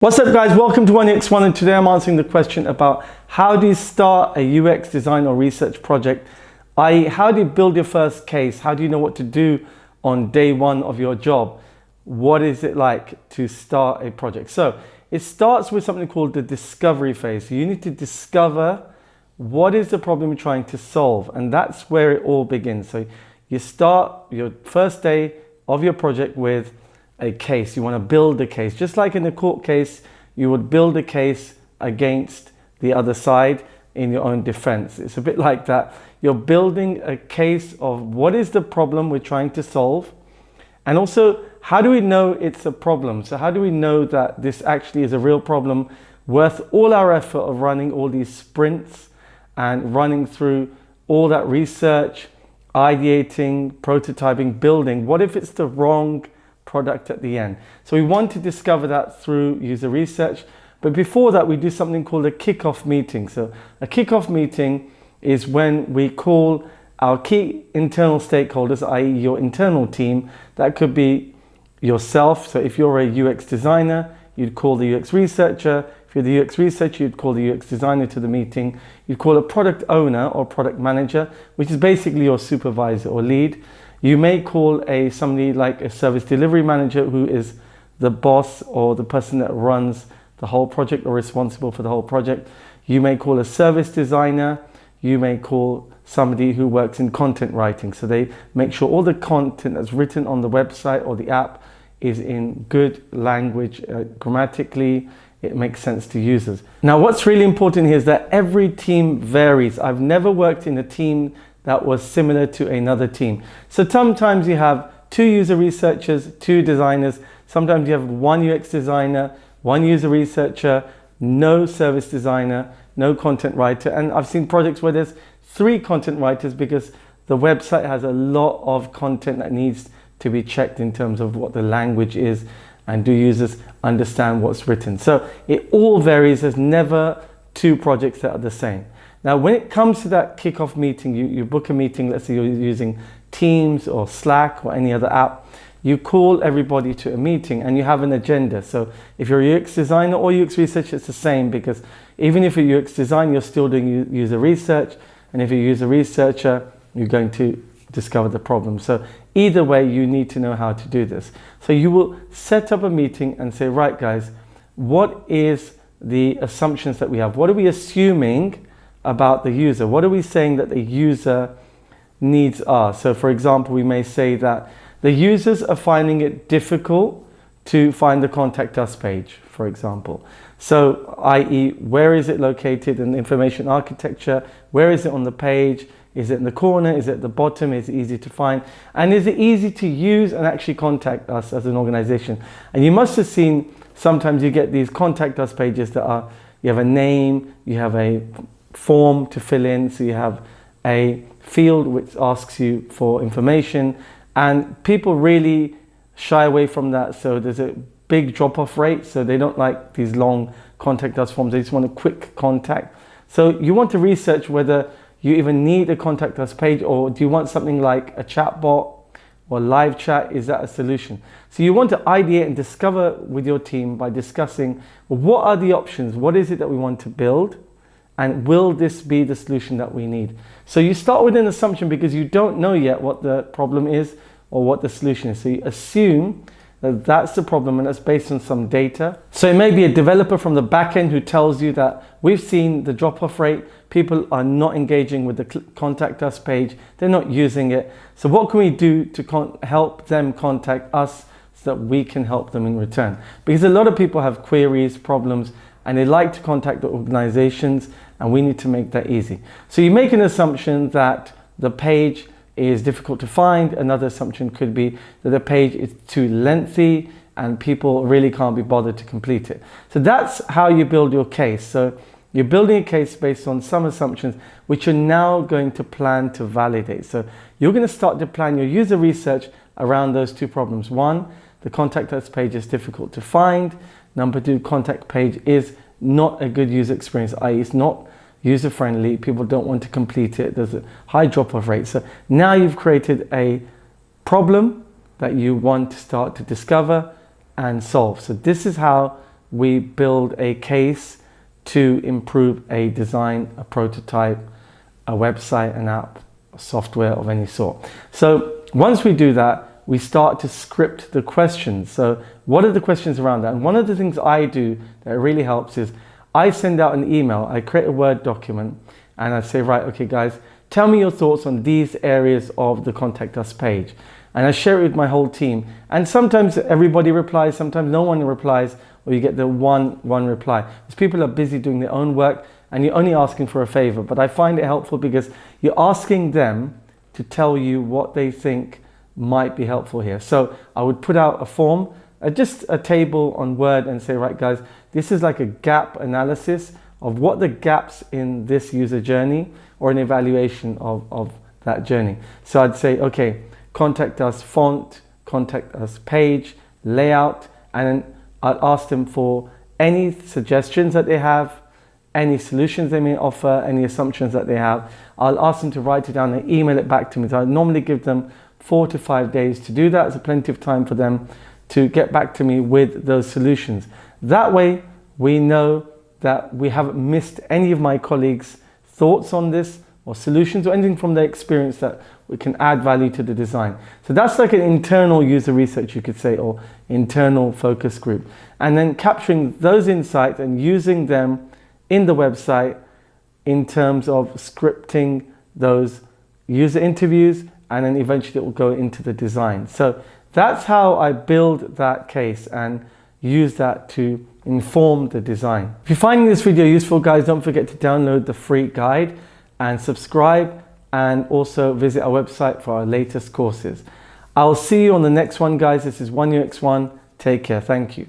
What's up guys, welcome to 1x1 and today I'm answering the question about how do you start a UX design or research project, i.e. how do you build your first case, how do you know what to do on day one of your job, what is it like to start a project. So it starts with something called the discovery phase. So you need to discover what is the problem you're trying to solve, and that's where it all begins. So you start your first day of your project with a case. You want to build a case, just like in a court case you would build a case against the other side in your own defense. It's a bit like that. You're building a case of what is the problem we're trying to solve, and also how do we know it's a problem. So how do we know that this actually is a real problem worth all our effort of running all these sprints and running through all that research, ideating, prototyping, building. What if it's the wrong product at the end? So we want to discover that through user research. But before that, we do something called a kickoff meeting. So a kickoff meeting is when we call our key internal stakeholders, i.e. your internal team. That could be yourself. So if you're a UX designer, you'd call the UX researcher. If you're the UX researcher, you'd call the UX designer to the meeting. You'd call a product owner or product manager, which is basically your supervisor or lead. You may call somebody like a service delivery manager, who is the boss or the person that runs the whole project or responsible for the whole project. You may call a service designer. You may call somebody who works in content writing. So they make sure all the content that's written on the website or the app is in good language, grammatically, it makes sense to users. Now, what's really important here is that every team varies. I've never worked in a team that was similar to another team. So sometimes you have 2 user researchers, 2 designers. Sometimes you have 1 UX designer, 1 user researcher, no service designer, no content writer. And I've seen projects where there's 3 content writers because the website has a lot of content that needs to be checked in terms of what the language is and do users understand what's written. So it all varies. There's never 2 projects that are the same. Now, when it comes to that kickoff meeting, you book a meeting. Let's say you're using Teams or Slack or any other app. You call everybody to a meeting and you have an agenda. So if you're a UX designer or UX researcher, it's the same, because even if you're UX design, you're still doing user research. And if you're a user researcher, you're going to discover the problem. So either way, you need to know how to do this. So you will set up a meeting and say, right guys, what is the assumptions that we have? What are we assuming about the user? What are we saying that the user needs are? So for example, we may say that the users are finding it difficult to find the contact us page, for example. So i.e. where is it located in the information architecture? Where is it on the page? Is it in the corner? Is it at the bottom? Is it easy to find? And is it easy to use and actually contact us as an organization? And you must have seen sometimes you get these contact us pages that are, you have a name, you have a form to fill in, so you have a field which asks you for information, and people really shy away from that. So there's a big drop-off rate, so they don't like these long contact us forms. They just want a quick contact. So you want to research whether you even need a contact us page, or do you want something like a chat bot or live chat? Is that a solution? So you want to ideate and discover with your team by discussing, well, what are the options? What is it that we want to build? And will this be the solution that we need? So you start with an assumption because you don't know yet what the problem is or what the solution is. So you assume that that's the problem, and that's based on some data. So it may be a developer from the back end who tells you that we've seen the drop-off rate. People are not engaging with the contact us page. They're not using it. So what can we do to help them contact us so that we can help them in return? Because a lot of people have queries, problems, and they like to contact the organizations, and we need to make that easy. So you make an assumption that the page is difficult to find. Another assumption could be that the page is too lengthy and people really can't be bothered to complete it. So that's how you build your case. So you're building a case based on some assumptions which you're now going to plan to validate. So you're going to start to plan your user research around those 2 problems. 1, the contact us page is difficult to find. Number 2, contact page is not a good user experience, i.e. it's not user friendly. People don't want to complete it. There's a high drop-off rate. So now you've created a problem that you want to start to discover and solve. So this is how we build a case to improve a design, a prototype, a website, an app, software of any sort. So once we do that, we start to script the questions. So what are the questions around that? And one of the things I do that really helps is I send out an email, I create a Word document, and I say, right, okay guys, tell me your thoughts on these areas of the Contact Us page. And I share it with my whole team. And sometimes everybody replies, sometimes no one replies, or you get the one reply. Because people are busy doing their own work and you're only asking for a favor. But I find it helpful because you're asking them to tell you what they think might be helpful here. So I would put out a form, just a table on Word, and say, right guys, this is like a gap analysis of what the gaps in this user journey, or an evaluation of that journey. So I'd say, okay, Contact Us font, Contact Us page, layout, and then I'd ask them for any suggestions that they have, any solutions they may offer, any assumptions that they have. I'll ask them to write it down and email it back to me. So I normally give them 4 to 5 days to do that. It's plenty of time for them to get back to me with those solutions. That way we know that we haven't missed any of my colleagues' thoughts on this, or solutions, or anything from their experience that we can add value to the design. So that's like an internal user research, you could say, or internal focus group. And then capturing those insights and using them in the website in terms of scripting those user interviews, and then eventually it will go into the design. So that's how I build that case and use that to inform the design. If you're finding this video useful, guys, don't forget to download the free guide and subscribe, and also visit our website for our latest courses. I'll see you on the next one, guys. This is 1UX1. Take care. Thank you.